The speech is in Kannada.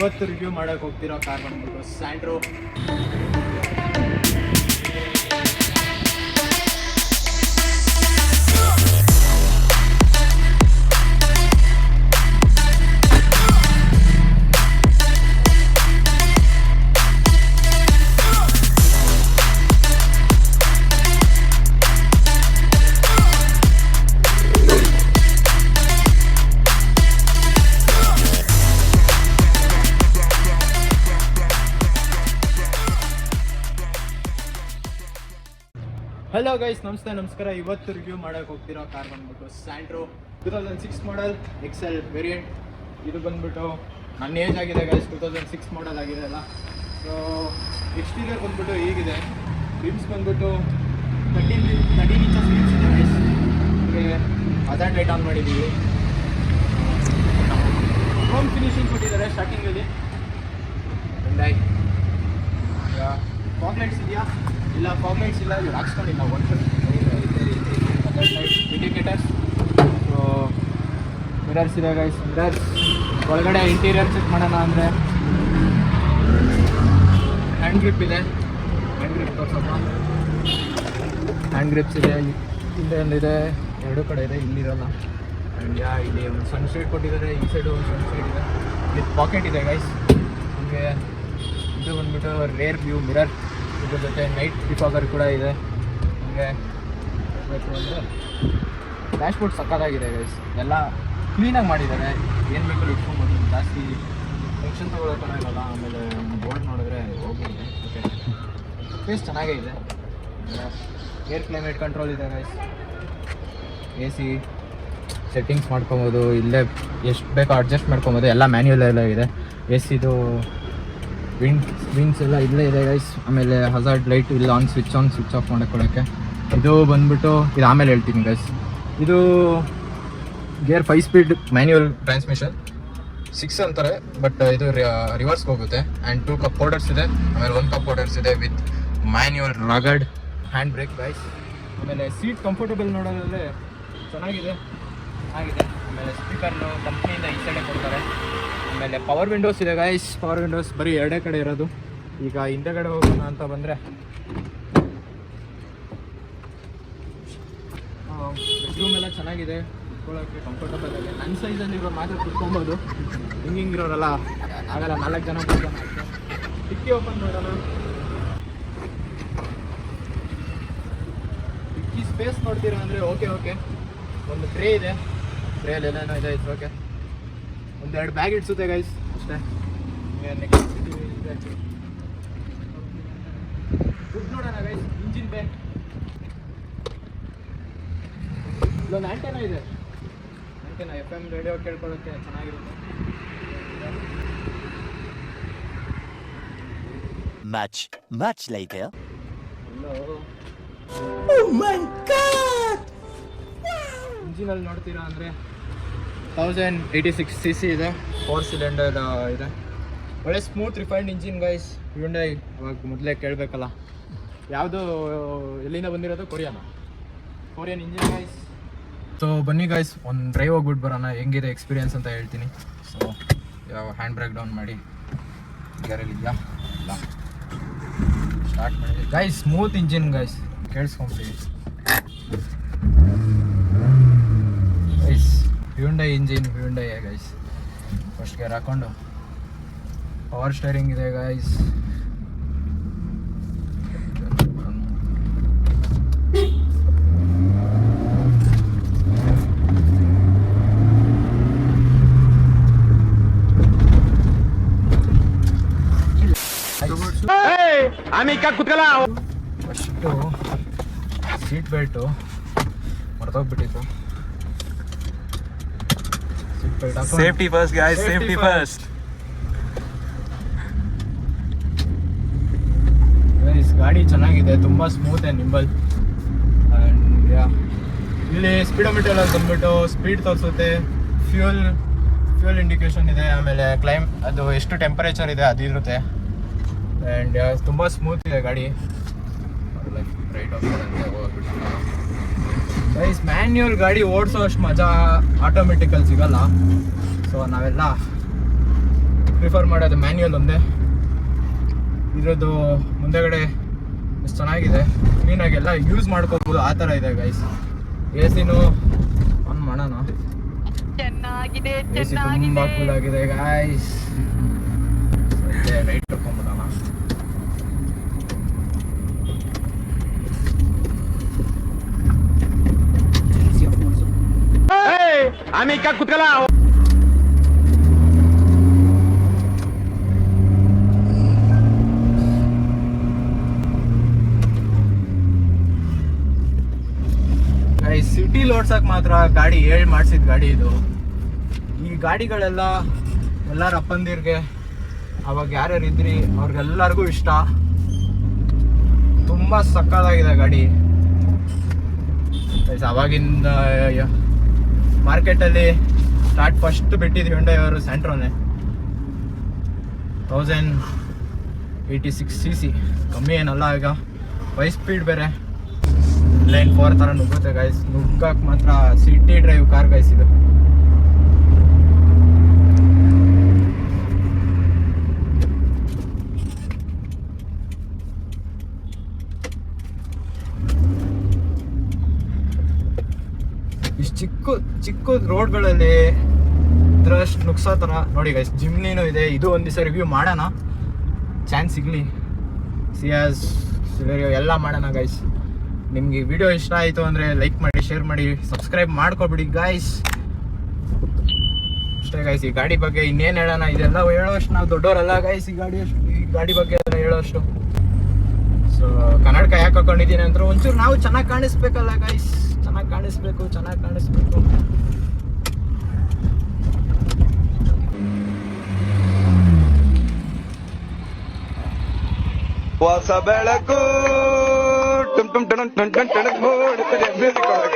ಇವತ್ತು ರಿವ್ಯೂ ಮಾಡಕ್ಕೆ ಹೋಗ್ತಿರೋ ಕಾರ್ ಬಂದ್ಬಿಟ್ಟು ಸ್ಯಾಂಟ್ರೋ. ಹಲೋ ಗೈಸ್, ನಮಸ್ಕಾರ. ಇವತ್ತು ರಿವ್ಯೂ ಮಾಡಕ್ಕೆ ಹೋಗ್ತಿರೋ ಕಾರ್ ಬಂದ್ಬಿಟ್ಟು ಸ್ಯಾಂಟ್ರೋ 2006 ಮಾಡಲ್ XL ವೇರಿಯಂಟ್. ಇದು ಬಂದ್ಬಿಟ್ಟು ನನ್ನ ಏಜ್ ಆಗಿದೆ ಗೈಸ್, 2006 ಮಾಡಲ್ ಆಗಿದೆ ಅಲ್ಲ. ಸೊ ಎಕ್ಸ್ಟೀರಿಯರ್ ಬಂದ್ಬಿಟ್ಟು ಹೀಗಿದೆ. ರಿಮ್ಸ್ ಬಂದ್ಬಿಟ್ಟು 13 ಇಂಚಸ್ ರಿಮ್ಸ್ ಇದೆ ಗೈಸ್. ನಿಮಗೆ ಅದಾನ್ ಲೈಟ್ ಆನ್ ಮಾಡಿದ್ದೀವಿ. ಹೋಮ್ ಫಿನಿಶಿಂಗ್ ಕೊಟ್ಟಿದ್ದಾರೆ ಸ್ಟಾರ್ಟಿಂಗಲ್ಲಿ. ಫಾಗ್ ಲೈಟ್ಸ್ ಇದೆಯಾ? ಇಲ್ಲ, ಫಾಗ್ ಲೈಟ್ಸ್ ಇಲ್ಲ, ಇವ್ರು ಹಾಕ್ಸ್ಕೊಂಡಿಲ್ಲ. ಇಂಡಿಕೇಟರ್ಸ್. ಸೊ ಮಿರರ್ಸ್ ಇದೆ ಗೈಸ್. ಮಿರರ್ಸ್ ಒಳಗಡೆ ಇಂಟೀರಿಯರ್ ಚೆಕ್ ಮಾಡೋಣ ಅಂದರೆ ಹ್ಯಾಂಡ್ ಗ್ರಿಪ್ ಇದೆ. ಹ್ಯಾಂಡ್ ಗ್ರಿಪ್ ತೋರ್ಸಪ್ಪ. ಹ್ಯಾಂಡ್ ಗ್ರಿಪ್ಸ್ ಇದೆ. ಹಿಂದೆ ಒಂದಿದೆ, ಎರಡು ಕಡೆ ಇದೆ, ಇಲ್ಲಿರಲ್ಲ. ಆ್ಯಂಡ್ ಇಲ್ಲಿ ಒಂದು ಸನ್ ಶೇಡ್ ಕೊಟ್ಟಿದ್ದಾರೆ. ಈ ಸೈಡು ಒಂದು ಸನ್ ಶೇಡ್ ಇದೆ ವಿತ್ ಪಾಕೆಟ್ ಇದೆ ಗೈಸ್. ನಿಮಗೆ ಇದು ಬಂದ್ಬಿಟ್ಟು ರೇರ್ ವ್ಯೂ ಮಿರರ್. ಇದ್ರ ಜೊತೆ ನೈಟ್ ಡಿಫಾಗರ್ ಕೂಡ ಇದೆ. ನಿಮಗೆ ಬೇಕು ಅಂದರೆ ಡ್ಯಾಶ್ಬೋರ್ಡ್ ಸಕ್ಕತ್ತಾಗಿದೆ ಗೈಸ್. ಎಲ್ಲ ಕ್ಲೀನಾಗಿ ಮಾಡಿದ್ದಾರೆ. ಏನು ಬೇಕು ಇಟ್ಕೊಬೋದು, ಜಾಸ್ತಿ ಟೆನ್ಷನ್ ತೊಗೊಳೋಕ್ಕೂ ಇರಲ್ಲ. ಆಮೇಲೆ ಬೋರ್ಡ್ ನೋಡಿದ್ರೆ ಹೋಗಿದೆ. ಓಕೆ, ಫೇಸ್ ಚೆನ್ನಾಗೇ ಇದೆ. ಏರ್ ಕ್ಲೈಮೇಟ್ ಕಂಟ್ರೋಲ್ ಇದೆ ಗೈಸ್. AC ಸೆಟ್ಟಿಂಗ್ಸ್ ಮಾಡ್ಕೊಬೋದು. ಇಲ್ಲೇ ಎಷ್ಟು ಬೇಕೋ ಅಡ್ಜಸ್ಟ್ ಮಾಡ್ಕೊಬೋದು. ಎಲ್ಲ ಮ್ಯಾನ್ಯುಯಲ್ ಎಲ್ಲ ಇದೆ. ACದು ವಿಂಗ್ಸ್ ಎಲ್ಲ ಇಲ್ಲೇ ಇದೆ ಗೈಸ್. ಆಮೇಲೆ ಹಜಾರ್ಡ್ ಲೈಟ್ ಇಲ್ಲ, ಸ್ವಿಚ್ ಆನ್ ಸ್ವಿಚ್ ಆಫ್ ಮಾಡ್ಕೊಳ್ಳೋಕ್ಕೆ. ಇದು ಬಂದ್ಬಿಟ್ಟು ಇದು ಆಮೇಲೆ ಹೇಳ್ತೀನಿ ಗೈಸ್. ಇದು ಗೇರ್ 5 ಸ್ಪೀಡ್ ಮ್ಯಾನ್ಯುಯಲ್ ಟ್ರಾನ್ಸ್ಮಿಷನ್. 6 ಅಂತಾರೆ, ಬಟ್ ಇದು ರಿವರ್ಸ್ಗೆ ಹೋಗುತ್ತೆ. ಆ್ಯಂಡ್ 2 ಕಪ್ ಹೋಲ್ಡರ್ಸ್ ಇದೆ. ಆಮೇಲೆ 1 ಕಪ್ ಹೋಲ್ಡರ್ಸ್ ಇದೆ with manual rugged hand break guys. ಆಮೇಲೆ ಸೀಟ್ ಕಂಫರ್ಟಬಲ್ ನೋಡೋದ್ರಲ್ಲಿ ಚೆನ್ನಾಗಿದೆ. ಆಮೇಲೆ ಸ್ಪೀಕರ್ನು ಕಂಪ್ನಿಯಿಂದ ಈ ಸೈಡೇ ಕೊಡ್ತಾರೆ. ಆಮೇಲೆ ಪವರ್ ವಿಂಡೋಸ್ ಇದೆ ಗೈಸ್. ಪವರ್ ವಿಂಡೋಸ್ ಬರೀ ಎರಡೇ ಕಡೆ ಇರೋದು. ಈಗ ಹಿಂದೆಗಡೆ ಹೋಗೋಣ ಅಂತ ಬಂದರೆ ಬೆಡ್ರೂಮ್ ಎಲ್ಲ ಚೆನ್ನಾಗಿದೆ. ಕುತ್ಕೊಳ್ಳೋಕ್ಕೆ ಕಂಫರ್ಟಬಲ್ ಆಗಿದೆ. ನನ್ನ ಸೈಜಲ್ಲಿ ಇರೋ ಮಾತ್ರ ಕುತ್ಕೊಬೋದು. ಹಿಂಗಿರೋರಲ್ಲ ಆಗಲ್ಲ, 4 ಜನ 5 ಜನ ಅಷ್ಟೇ. ಡಿಕ್ಕಿ ಓಪನ್ ಮಾಡೋಣ. ಡಿಕ್ಕಿ ಸ್ಪೇಸ್ ನೋಡ್ತೀರಾ ಅಂದರೆ ಓಕೆ. ಒಂದು ಟ್ರೇ ಇದೆ. ಟ್ರೇಯಲ್ಲಿ ಏನೇನೋ ಇದೆ. It's okay. ಒಂದೆರಡು ಬ್ಯಾಗ್ ಇಡ್ಸುತ್ತೆ ಗೈಸ್ ಅಷ್ಟೇ. ಫುಡ್ ನೋಡೋಣ ಗೈಸ್. ಇಂಜಿನ್ ಬೇ, ಇಲ್ಲೊಂದು ಆಂಟೆನಾ ಇದೆ. ಆಂಟೆನಾ FM ರೇಡಿಯೋ ಕೇಳ್ಕೊಳ್ಳೋಕ್ಕೆ ಚೆನ್ನಾಗಿರುತ್ತೆ. Much later. ಇಂಜಿನಲ್ಲಿ ನೋಡ್ತೀರಾ ಅಂದರೆ 1086 cc ಇದೆ. 4 ಸಿಲಿಂಡರ್ ಇದೆ. ಒಳ್ಳೆ smooth refined engine guys. Hyundai ಇವಾಗ ಮೊದಲೇ ಕೇಳಬೇಕಲ್ಲ, ಯಾವುದು ಎಲ್ಲಿಂದ ಬಂದಿರೋದು? Korean engine guys. ಸೊ ಬನ್ನಿ ಗೈಸ್, ಒಂದು ಡ್ರೈವ್ ಹೋಗ್ಬಿಟ್ಟು ಬರೋಣ. ಹೆಂಗಿದೆ ಎಕ್ಸ್ಪೀರಿಯನ್ಸ್ ಅಂತ ಹೇಳ್ತೀನಿ. ಸೊ ಯಾವ ಹ್ಯಾಂಡ್ ಬ್ರೇಕ್ ಡೌನ್ ಮಾಡಿ ಗ್ಯಾರಲ್ಲಿ ಇದೆಯಾ ಇಲ್ಲ, ಸ್ಟಾರ್ಟ್ ಮಾಡಿ ಗೈಸ್. ಸ್ಮೂತ್ ಇಂಜಿನ್ ಗೈಸ್, ಕೇಳಿಸ್ಕೊಂಬಿಡಿ ಗೈಸ್. Hyundai engine, Hyundai guys. First gear ಹಾಕೊಂಡು ಪವರ್ ಸ್ಟೇರಿಂಗ್ ಇದೆ ಗೈಸ್. ಫಸ್ಟು ಸೀಟ್ ಬೆಲ್ಟು ಮರ್ತೋಗ್ಬಿಟ್ಟಿತ್ತು. Safety first, guys. Safety first. ಗಾಡಿ ಚೆನ್ನಾಗಿದೆ, ತುಂಬ ಸ್ಮೂತ್ ಆ್ಯಂಡ್ ನಿಂಬಲ್. ಆ್ಯಂಡ್ ಇಲ್ಲಿ ಸ್ಪೀಡೋಮೀಟರ್ ಬಂದ್ಬಿಟ್ಟು ಸ್ಪೀಡ್ ತೋರಿಸುತ್ತೆ. ಫ್ಯೂಲ್ ಇಂಡಿಕೇಶನ್ ಇದೆ. ಆಮೇಲೆ ಅದು ಎಷ್ಟು ಟೆಂಪರೇಚರ್ ಇದೆ ಅದು ಇರುತ್ತೆ. ಆ್ಯಂಡ್ ತುಂಬ ಸ್ಮೂತ್ ಇದೆ ಗಾಡಿ. ರೈಟ್ ಹೋಗ್ತದೆ ಹೋಗ್ಬಿಟ್ಟು ಗೈಸ್. ಮ್ಯಾನ್ಯುಯಲ್ ಗಾಡಿ ಓಡಿಸೋ ಅಷ್ಟು ಮಜಾ ಆಟೋಮೆಟಿಕಲ್ಲಿ ಸಿಗಲ್ಲ. ಸೊ ನಾವೆಲ್ಲ ಪ್ರಿಫರ್ ಮಾಡೋದು ಮ್ಯಾನ್ಯುಯಲ್ ಒಂದೇ. ಇರೋದು ಮುಂದೆಗಡೆ ಎಷ್ಟು ಚೆನ್ನಾಗಿದೆ, ಕ್ಲೀನಾಗೆಲ್ಲ ಯೂಸ್ ಮಾಡ್ಕೋಬೋದು, ಆ ಥರ ಇದೆ ಗೈಸ್. ಎ ಸಿನೂ ಆನ್ ಮಾಡೋಣ. ಎ ಸಿ ತುಂಬ ಕೂಲ್ ಆಗಿದೆ ಗೈಸ್. ರೈಟ್ ತಗೊಂಡ್ಬಿಡೋಣ. ಆಮೇಲೆ ಕುತ್ಕಲ್ಲ. ಸಿಟಿ ಓಡ್ಸಕ್ ಮಾತ್ರ ಗಾಡಿ ಮಾಡಿಸಿದ ಗಾಡಿ ಇದು. ಈ ಗಾಡಿಗಳೆಲ್ಲ ಎಲ್ಲರ ಅಪ್ಪಂದಿರ್ಗೆ ಅವಾಗ ಯಾರ್ಯಾರು ಇದ್ರಿ ಅವ್ರಿಗೆಲ್ಲರಿಗೂ ಇಷ್ಟ. ತುಂಬ ಸಕ್ಕತ್ತಾಗಿದೆ ಗಾಡಿ. ಅವಾಗಿಂದ ಮಾರ್ಕೆಟಲ್ಲಿ ಫಸ್ಟ್ ಬಿಟ್ಟಿದ್ದು Hyundai ಅವರು ಸೆಂಟ್ರೋನೆ 1086 cc, ಕಮ್ಮಿ ಏನಲ್ಲ. ಈಗ 5 ಸ್ಪೀಡ್ ಬೇರೆ, ಲೈನ್ 4 ಥರ ನುಗ್ಗುತ್ತೆ ಗೈಸ್. ನುಗ್ಗಕ್ಕೆ ಮಾತ್ರ ಸಿಟಿ ಡ್ರೈವ್ ಕಾರ್ ಗೈಸ್ ಇದು. ಇಷ್ಟು ಚಿಕ್ಕ ರೋಡ್ಗಳಲ್ಲಿ ಇದ್ರಷ್ಟು ನುಗ್ಸೋ ಥರ ನೋಡಿ ಗೈಸ್. ಜಿಮ್ನಿನೂ ಇದೆ. ಇದು ಒಂದು ದಿವಸ ರಿವ್ಯೂ ಮಾಡೋಣ, ಚಾನ್ಸ್ ಸಿಗಲಿ. ಸಿಯಾಸ್ ಸಿಲೆರಿಯೋ ಎಲ್ಲ ಮಾಡೋಣ ಗೈಸ್. ನಿಮಗೆ ವಿಡಿಯೋ ಇಷ್ಟ ಆಯಿತು ಅಂದರೆ ಲೈಕ್ ಮಾಡಿ, ಶೇರ್ ಮಾಡಿ, ಸಬ್ಸ್ಕ್ರೈಬ್ ಮಾಡ್ಕೊಬಿಡಿ ಗೈಸ್. ಅಷ್ಟೇ ಗೈಸ್. ಈ ಗಾಡಿ ಬಗ್ಗೆ ಇನ್ನೇನು ಹೇಳೋಣ, ಇದೆಲ್ಲ ಹೇಳೋಷ್ಟು ನಾವು ದೊಡ್ಡವರಲ್ಲ ಗೈಸ್. ಈ ಗಾಡಿ ಬಗ್ಗೆ ಎಲ್ಲ ಹೇಳೋಷ್ಟು. ಸೊ ಕನ್ನಡಕ ಯಾಕೆ ಹಾಕೊಂಡಿದ್ದೀನಿ ಅಂದ್ರೆ ಒಂಚೂರು ನಾವು ಚೆನ್ನಾಗಿ ಕಾಣಿಸ್ಬೇಕಲ್ಲ ಗೈಸ್. ಚೆನ್ನಾಗಿ ಕಾಣಿಸ್ಬೇಕು. ಹೊಸ ಬೆಳಕು ಟುಮ್ ಟುಮ್ ಟಣಕ್ ಟಣಕ್ ಟಣಕ್ ಮೂಡುತ್ತದೆ ಮ್ಯೂಸಿಕ್ ಒಳಗೆ.